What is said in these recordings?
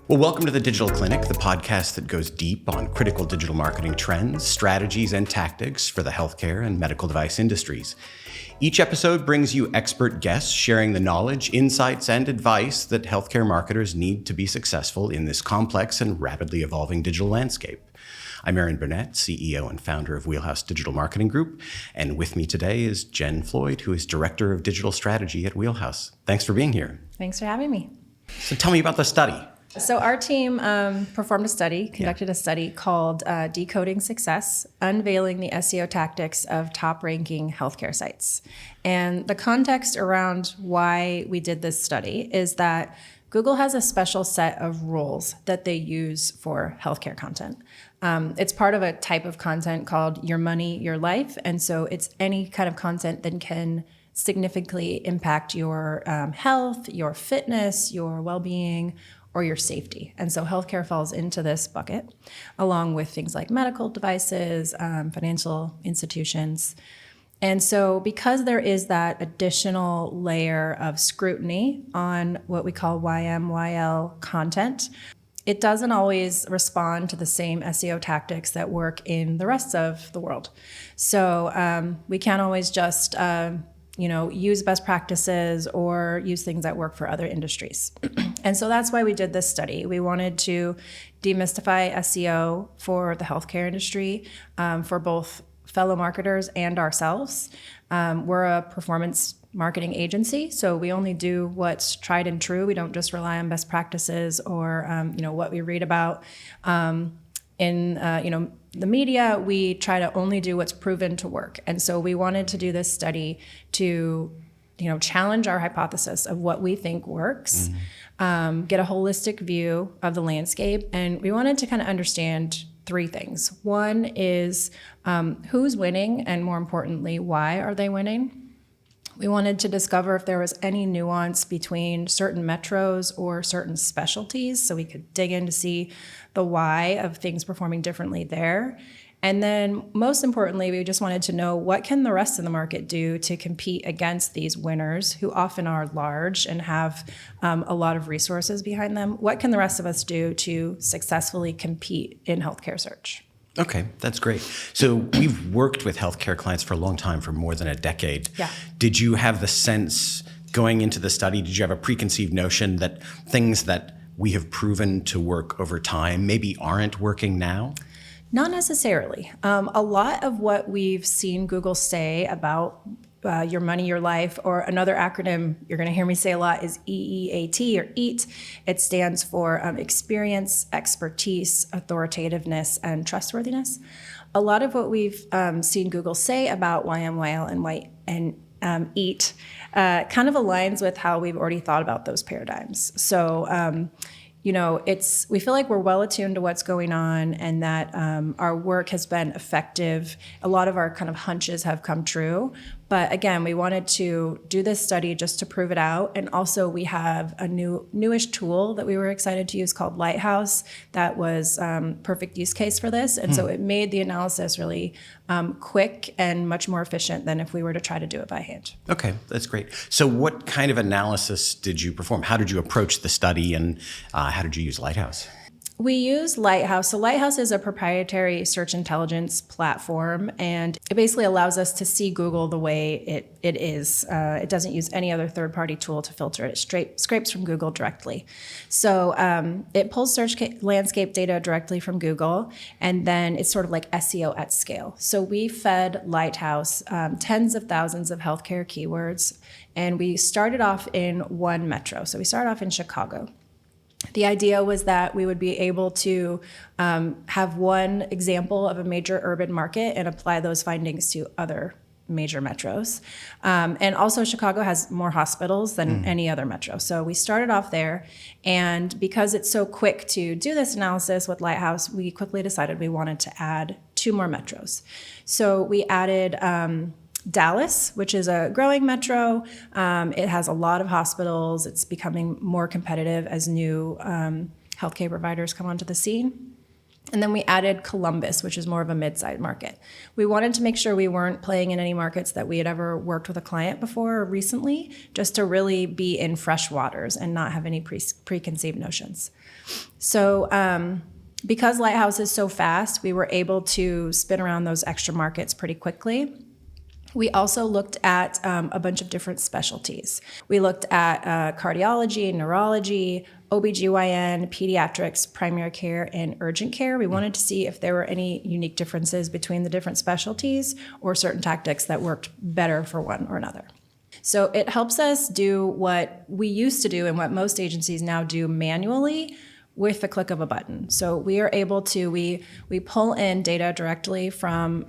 Well, welcome to the Digital Clinic, the podcast that goes deep on critical digital marketing trends, strategies, and tactics for the healthcare and medical device industries. Each episode brings you expert guests sharing the knowledge, insights, and advice that healthcare marketers need to be successful in this complex and rapidly evolving digital landscape. I'm Aaron Burnett, CEO and founder of Wheelhouse Digital Marketing Group, and with me today is Jen Floyd, who is Director of Digital Strategy at Wheelhouse. Thanks for being here. Thanks for having me. So tell me about the study. So our team conducted a study called Decoding Success, Unveiling the SEO Tactics of Top-Ranking Healthcare Sites. And the context around why we did this study is that Google has a special set of rules that they use for healthcare content. It's part of a type of content called Your Money, Your Life. And so it's any kind of content that can significantly impact your health, your fitness, your well-being, or your safety. And so healthcare falls into this bucket, along with things like medical devices, financial institutions. And so because there is that additional layer of scrutiny on what we call YMYL content, it doesn't always respond to the same SEO tactics that work in the rest of the world. So we can't always just use best practices or use things that work for other industries. And so that's why we did this study. We wanted to demystify SEO for the healthcare industry, for both fellow marketers and ourselves. We're a performance marketing agency, so we only do what's tried and true. We don't just rely on best practices or what we read about in the media. We try to only do what's proven to work. And so we wanted to do this study to challenge our hypothesis of what we think works, get a holistic view of the landscape. And we wanted to kind of understand three things. One is who's winning, and more importantly, why are they winning? We wanted to discover if there was any nuance between certain metros or certain specialties, so we could dig in to see the why of things performing differently there. And then most importantly, we just wanted to know, what can the rest of the market do to compete against these winners who often are large and have a lot of resources behind them? What can the rest of us do to successfully compete in healthcare search? Okay, that's great. So we've worked with healthcare clients for a long time, for more than a decade. Yeah. Did you have the sense going into the study, did you have a preconceived notion that things that we have proven to work over time maybe aren't working now? Not necessarily. A lot of what we've seen Google say about Your Money, Your Life, or another acronym you're going to hear me say a lot is EEAT, or EAT. It stands for experience, expertise, authoritativeness, and trustworthiness. A lot of what we've seen Google say about YMYL and EAT kind of aligns with how we've already thought about those paradigms. So we feel like we're well attuned to what's going on, and that our work has been effective. A lot of our kind of hunches have come true. But again, we wanted to do this study just to prove it out. And also we have a newish tool that we were excited to use called Lighthouse that was perfect use case for this. And so it made the analysis really quick and much more efficient than if we were to try to do it by hand. Okay, that's great. So what kind of analysis did you perform? How did you approach the study, and how did you use Lighthouse? We use Lighthouse. So Lighthouse is a proprietary search intelligence platform, and it basically allows us to see Google the way it is. It doesn't use any other third-party tool to filter it. It scrapes from Google directly. So it pulls search landscape data directly from Google, and then it's sort of like SEO at scale. So we fed Lighthouse tens of thousands of healthcare keywords, and we started off in one metro. So we started off in Chicago. The idea was that we would be able to have one example of a major urban market and apply those findings to other major metros. And also Chicago has more hospitals than any other metro. So we started off there. And because it's so quick to do this analysis with Lighthouse, we quickly decided we wanted to add 2 more metros. So we added Dallas, which is a growing metro. It has a lot of hospitals. It's becoming more competitive as new healthcare providers come onto the scene. And then we added Columbus, which is more of a mid-sized market. We wanted to make sure we weren't playing in any markets that we had ever worked with a client before or recently, just to really be in fresh waters and not have any preconceived notions. So because Lighthouse is so fast, we were able to spin around those extra markets pretty quickly. We also looked at a bunch of different specialties. We looked at cardiology, neurology, OBGYN, pediatrics, primary care, and urgent care. We wanted to see if there were any unique differences between the different specialties or certain tactics that worked better for one or another. So it helps us do what we used to do and what most agencies now do manually with the click of a button. So we are able to, we pull in data directly from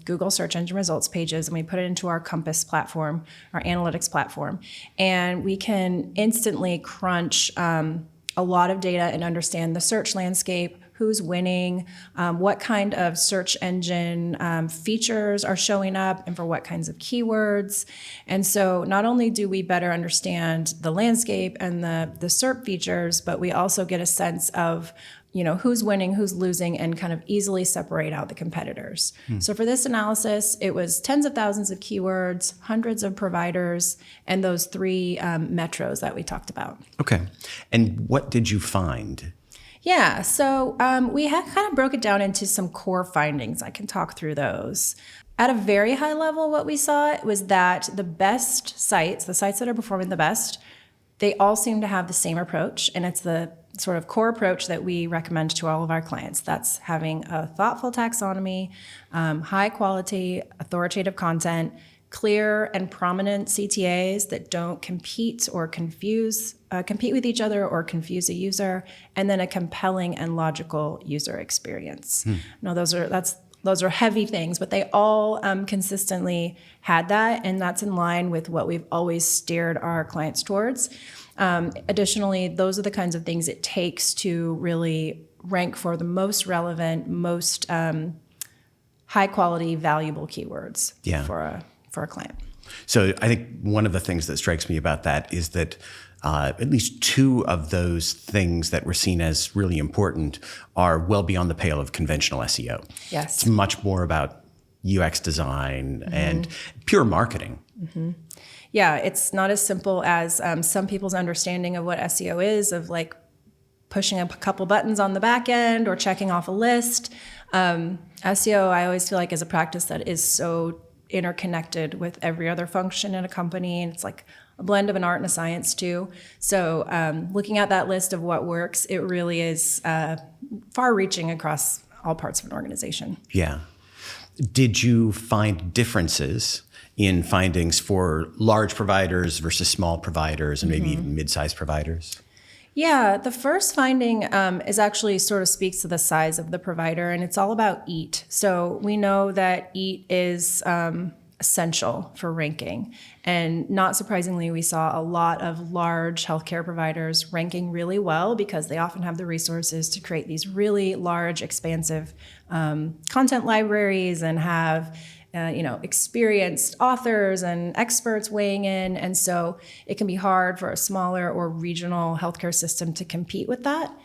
Google search engine results pages, and we put it into our Compass platform, our analytics platform, and we can instantly crunch a lot of data and understand the search landscape, who's winning, what kind of search engine features are showing up, and for what kinds of keywords. And so not only do we better understand the landscape and the SERP features, but we also get a sense of who's winning, who's losing, and kind of easily separate out the competitors. So for this analysis, it was tens of thousands of keywords, hundreds of providers, and those 3 metros that we talked about. Okay. And what did you find? Yeah, so we had kind of broke it down into some core findings. I can talk through those. At a very high level, what we saw was that the best sites, the sites that are performing the best, they all seem to have the same approach, and it's the sort of core approach that we recommend to all of our clients. That's having a thoughtful taxonomy, high quality, authoritative content, clear and prominent CTAs that don't compete or compete with each other or confuse a user, and then a compelling and logical user experience. Now, those are heavy things, but they all consistently had that, and that's in line with what we've always steered our clients towards. Additionally, those are the kinds of things it takes to really rank for the most relevant, most high quality, valuable keywords for a client. So I think one of the things that strikes me about that is that at least 2 of those things that were seen as really important are well beyond the pale of conventional SEO. Yes. It's much more about UX design and pure marketing. Yeah, it's not as simple as some people's understanding of what SEO is, of like pushing a couple buttons on the back end or checking off a list. SEO, I always feel like, is a practice that is so interconnected with every other function in a company, and it's like a blend of an art and a science too. So looking at that list of what works, it really is far-reaching across all parts of an organization. Yeah. Did you find differences in findings for large providers versus small providers and maybe even mid-sized providers? Yeah, the first finding is actually sort of speaks to the size of the provider, and it's all about EAT. So we know that EAT is essential for ranking. And not surprisingly, we saw a lot of large healthcare providers ranking really well because they often have the resources to create these really large, expansive content libraries and have experienced authors and experts weighing in. And so it can be hard for a smaller or regional healthcare system to compete with that.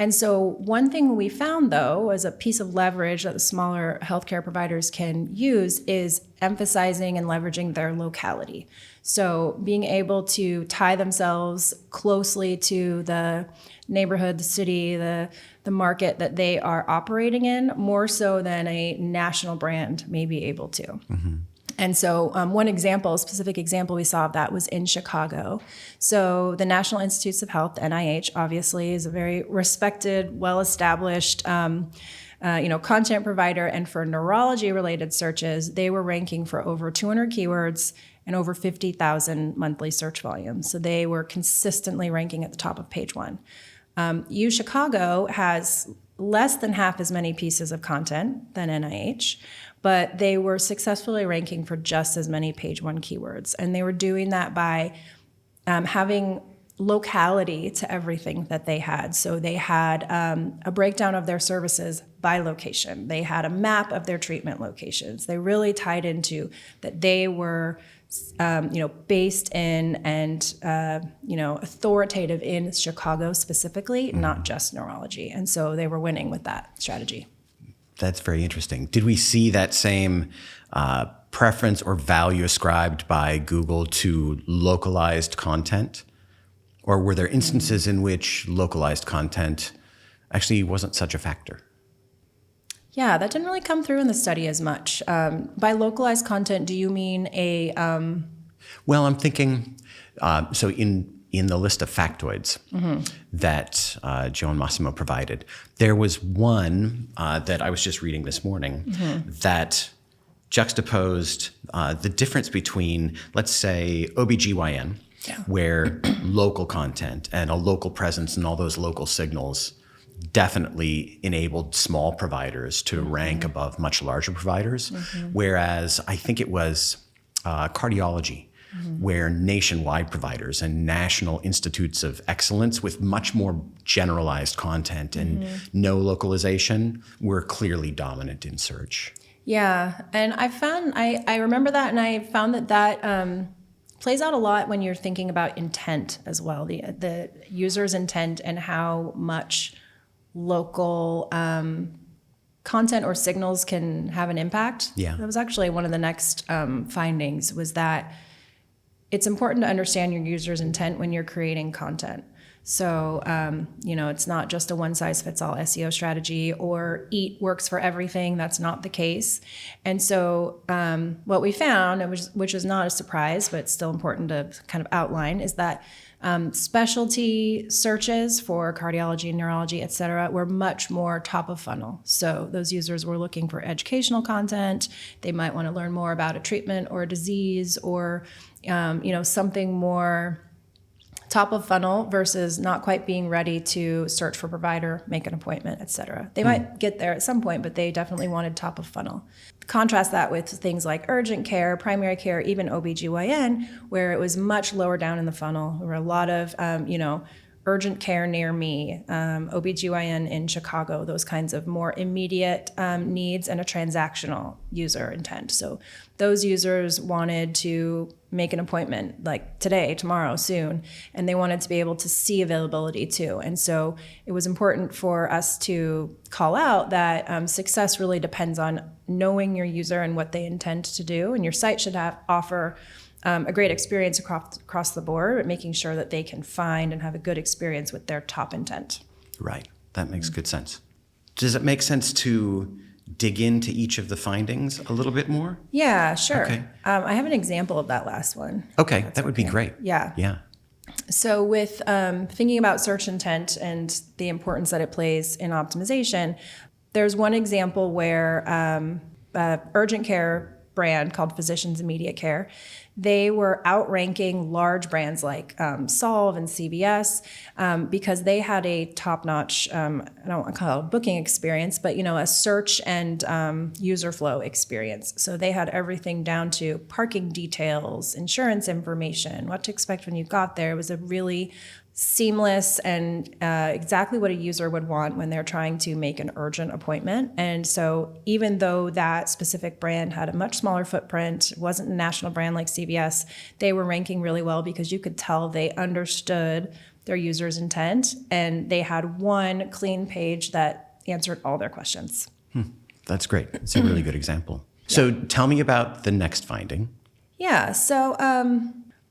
And so one thing we found, though, as a piece of leverage that the smaller healthcare providers can use is emphasizing and leveraging their locality. So being able to tie themselves closely to the neighborhood, the city, the market that they are operating in, more so than a national brand may be able to. Mm-hmm. And so one specific example we saw of that was in Chicago. So the National Institutes of Health, NIH, obviously is a very respected, well-established content provider. And for neurology-related searches, they were ranking for over 200 keywords and over 50,000 monthly search volumes. So they were consistently ranking at the top of page 1. UChicago has less than half as many pieces of content than NIH, but they were successfully ranking for just as many page 1 keywords. And they were doing that by having locality to everything that they had. So they had a breakdown of their services by location. They had a map of their treatment locations. They really tied into that they were based in and authoritative in Chicago specifically, not just neurology. And so they were winning with that strategy. That's very interesting. Did we see that same preference or value ascribed by Google to localized content? Or were there instances in which localized content actually wasn't such a factor? Yeah, that didn't really come through in the study as much. By localized content, do you mean a... Well, I'm thinking, so in the list of factoids that Joe and Massimo provided, there was one that I was just reading this morning that juxtaposed the difference between, let's say, OBGYN, where local content and a local presence and all those local signals definitely enabled small providers to rank above much larger providers. Whereas I think it was cardiology, where nationwide providers and national institutes of excellence with much more generalized content and no localization were clearly dominant in search. Yeah, and I remember that, and I found that plays out a lot when you're thinking about intent as well, the user's intent and how much local content or signals can have an impact. Yeah. That was actually one of the next findings, was that it's important to understand your user's intent when you're creating content. So, it's not just a one-size-fits-all SEO strategy or EAT works for everything. That's not the case. And so what we found, which is not a surprise, but it's still important to kind of outline, is that specialty searches for cardiology, neurology, et cetera, were much more top of funnel. So those users were looking for educational content. They might want to learn more about a treatment or a disease or, something more top of funnel versus not quite being ready to search for provider, make an appointment, et cetera. They might get there at some point, but they definitely wanted top of funnel. Contrast that with things like urgent care, primary care, even OBGYN, where it was much lower down in the funnel. There were a lot of, urgent care near me, OBGYN in Chicago, those kinds of more immediate needs and a transactional user intent. So those users wanted to make an appointment like today, tomorrow, soon, and they wanted to be able to see availability too. And so it was important for us to call out that success really depends on knowing your user and what they intend to do, and your site should offer a great experience across the board, but making sure that they can find and have a good experience with their top intent. Right. That makes good sense. Does it make sense to dig into each of the findings a little bit more? Yeah, sure. Okay. I have an example of that last one. Okay, that would be great. Yeah. Yeah. So with thinking about search intent and the importance that it plays in optimization, there's one example where urgent care brand called Physicians Immediate Care, they were outranking large brands like Solve and CVS because they had a top-notch, I don't want to call it a booking experience, but a search and user flow experience. So they had everything down to parking details, insurance information, what to expect when you got there. It was a really seamless and exactly what a user would want when they're trying to make an urgent appointment. And so even though that specific brand had a much smaller footprint, wasn't a national brand like CVS, they were ranking really well because you could tell they understood their user's intent and they had one clean page that answered all their questions. That's great. It's a really good example. So tell me about the next finding. Yeah, so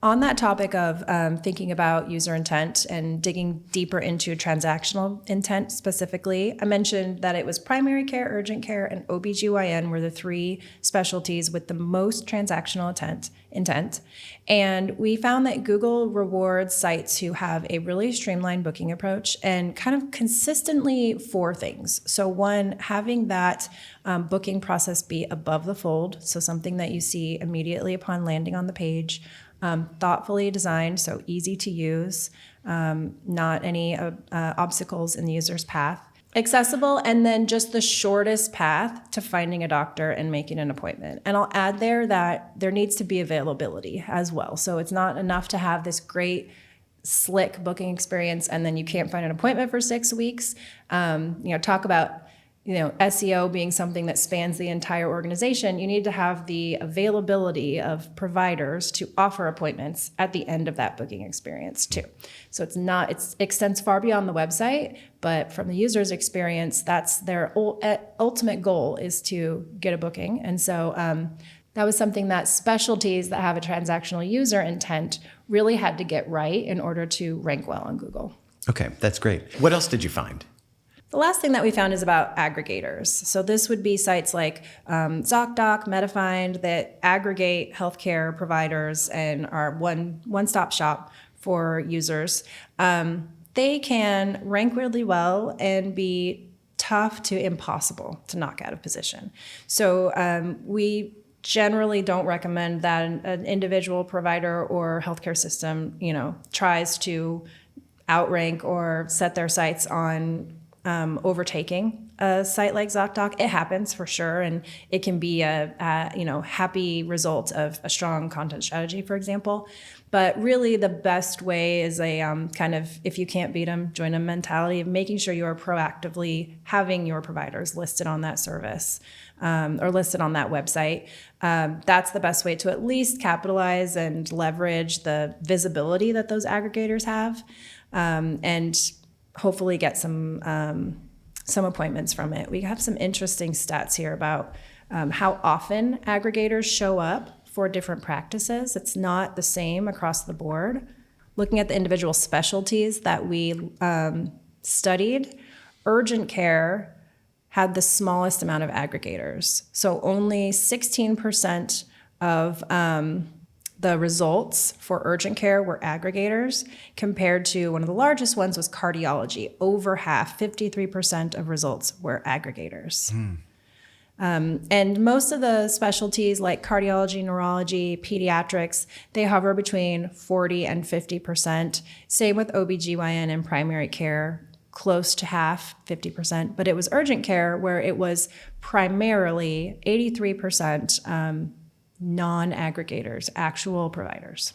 on that topic of thinking about user intent and digging deeper into transactional intent specifically, I mentioned that it was primary care, urgent care, and OBGYN were the three specialties with the most transactional intent. And we found that Google rewards sites who have a really streamlined booking approach and kind of consistently four things. So one, having that booking process be above the fold, so something that you see immediately upon landing on the page. Thoughtfully designed, so easy to use, not any obstacles in the user's path. Accessible, and then just the shortest path to finding a doctor and making an appointment. And I'll add there that there needs to be availability as well. So it's not enough to have this great slick booking experience and then you can't find an appointment for 6 weeks. Talk about SEO being something that spans the entire organization. You need to have the availability of providers to offer appointments at the end of that booking experience too. So it extends far beyond the website, but from the user's experience, that's their ultimate goal is to get a booking. And so that was something that specialties that have a transactional user intent really had to get right in order to rank well on Google. Okay, that's great. What else did you find? The last thing that we found is about aggregators. So this would be sites like ZocDoc, MediFind that aggregate healthcare providers and are one-stop shop for users. They can rank really well and be tough to impossible to knock out of position. So we generally don't recommend that an individual provider or healthcare system, tries to outrank or set their sights on overtaking a site like ZocDoc. It happens for sure, and it can be a happy result of a strong content strategy, for example. But really, the best way is a kind of if you can't beat them, join them mentality of making sure you are proactively having your providers listed on that service or listed on that website. That's the best way to at least capitalize and leverage the visibility that those aggregators have, and hopefully get some appointments from it. We have some interesting stats here about how often aggregators show up for different practices. It's not the same across the board. Looking at the individual specialties that we studied, urgent care had the smallest amount of aggregators. So only 16% of the results for urgent care were aggregators, compared to one of the largest ones was cardiology. Over half, 53% of results were aggregators. And most of the specialties like cardiology, neurology, pediatrics, they hover between 40 and 50%. Same with OBGYN and primary care, close to half, 50%. But it was urgent care where it was primarily 83% non-aggregators, actual providers.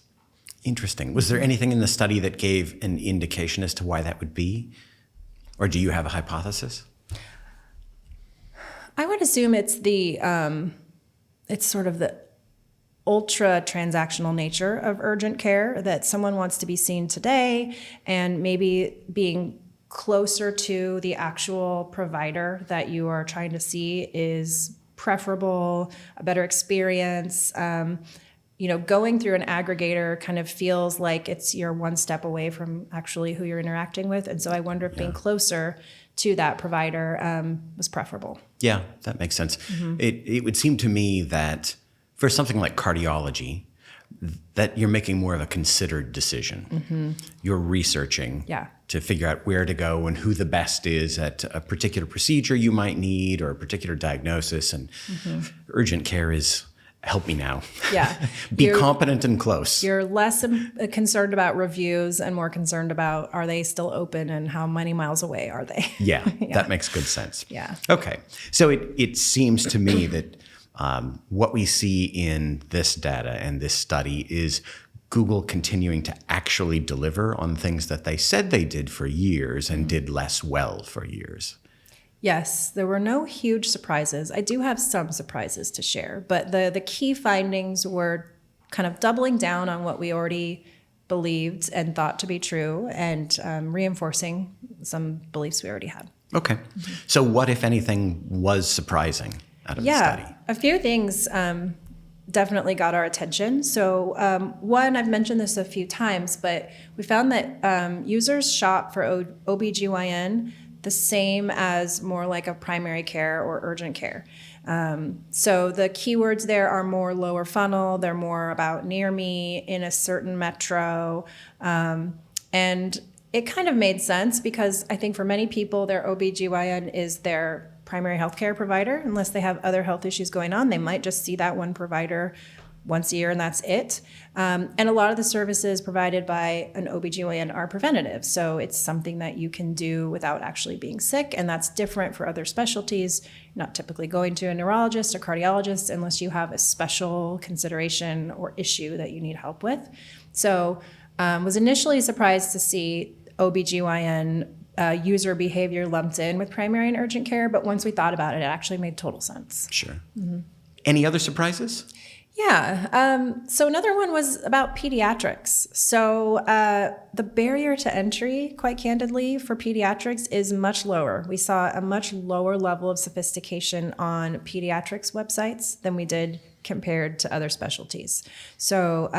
Interesting. Was there anything in the study that gave an indication as to why that would be? Or do you have a hypothesis? I would assume it's it's sort of the ultra transactional nature of urgent care, that someone wants to be seen today, and maybe being closer to the actual provider that you are trying to see is preferable, a better experience. Going through an aggregator kind of feels like you're one step away from actually who you're interacting with. And so I wonder if being closer to that provider was preferable. Yeah, that makes sense. Mm-hmm. It would seem to me that for something like cardiology, that you're making more of a considered decision. Mm-hmm. You're researching to figure out where to go and who the best is at a particular procedure you might need or a particular diagnosis. And urgent care is help me now. Yeah. Be competent and close. You're less concerned about reviews and more concerned about, are they still open and how many miles away are they? Yeah, that makes good sense. Yeah. Okay. So it seems to me that what we see in this data and this study is Google continuing to actually deliver on things that they said they did for years and did less well for years. Yes, there were no huge surprises. I do have some surprises to share, but the key findings were kind of doubling down on what we already believed and thought to be true, and reinforcing some beliefs we already had. Okay. So what, if anything, was surprising out of the study? A few things definitely got our attention. So one, I've mentioned this a few times, but we found that users shop for OBGYN the same as more like a primary care or urgent care. So the keywords there are more lower funnel. They're more about near me, in a certain metro. And it kind of made sense because I think for many people, their OBGYN is their primary healthcare provider. Unless they have other health issues going on, they might just see that one provider once a year and that's it. And a lot of the services provided by an OBGYN are preventative. So it's something that you can do without actually being sick. And that's different for other specialties. You're not typically going to a neurologist or cardiologist unless you have a special consideration or issue that you need help with. So Was initially surprised to see OBGYN user behavior lumped in with primary and urgent care, but once we thought about it, it actually made total sense. Sure. Any other surprises? Yeah. So another one was about pediatrics. So the barrier to entry, quite candidly, for pediatrics is much lower. We saw a much lower level of sophistication on pediatrics websites than we did compared to other specialties. So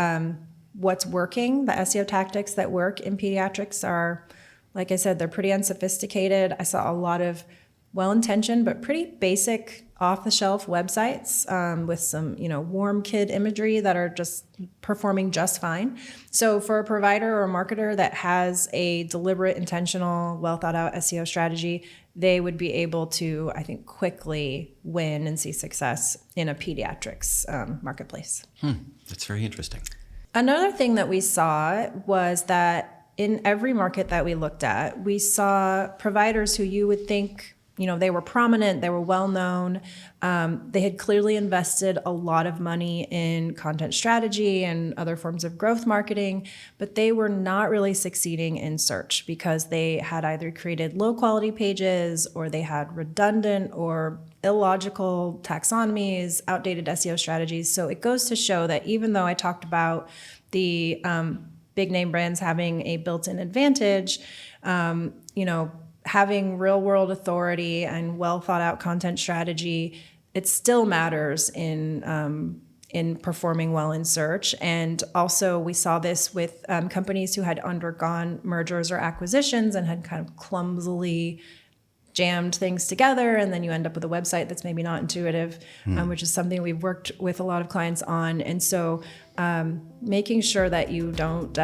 what's working, the SEO tactics that work in pediatrics are, like I said, they're pretty unsophisticated. I saw a lot of well-intentioned but pretty basic off-the-shelf websites with some, warm kid imagery that are just performing just fine. So for a provider or a marketer that has a deliberate, intentional, well-thought-out SEO strategy, they would be able to, I think, quickly win and see success in a pediatrics marketplace. That's very interesting. Another thing that we saw was that in every market that we looked at, we saw providers who you would think, they were prominent, they were well-known, they had clearly invested a lot of money in content strategy and other forms of growth marketing, but they were not really succeeding in search because they had either created low-quality pages or they had redundant or illogical taxonomies, outdated SEO strategies. So it goes to show that even though I talked about the big name brands having a built-in advantage, having real world authority and well thought out content strategy, it still matters in performing well in search. And also we saw this with companies who had undergone mergers or acquisitions and had kind of clumsily jammed things together, and then you end up with a website that's maybe not intuitive, which is something we've worked with a lot of clients on. And so making sure that you don't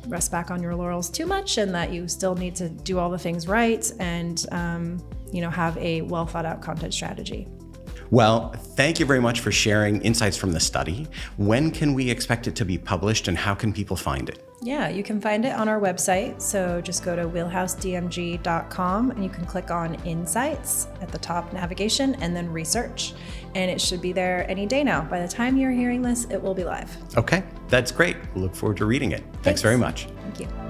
rest back on your laurels too much and that you still need to do all the things right and have a well thought out content strategy. Well, thank you very much for sharing insights from the study. When can we expect it to be published and how can people find it? Yeah, you can find it on our website. So just go to wheelhousedmg.com and you can click on Insights at the top navigation and then Research. And it should be there any day now. By the time you're hearing this, it will be live. Okay, that's great. We'll look forward to reading it. Thanks very much. Thank you.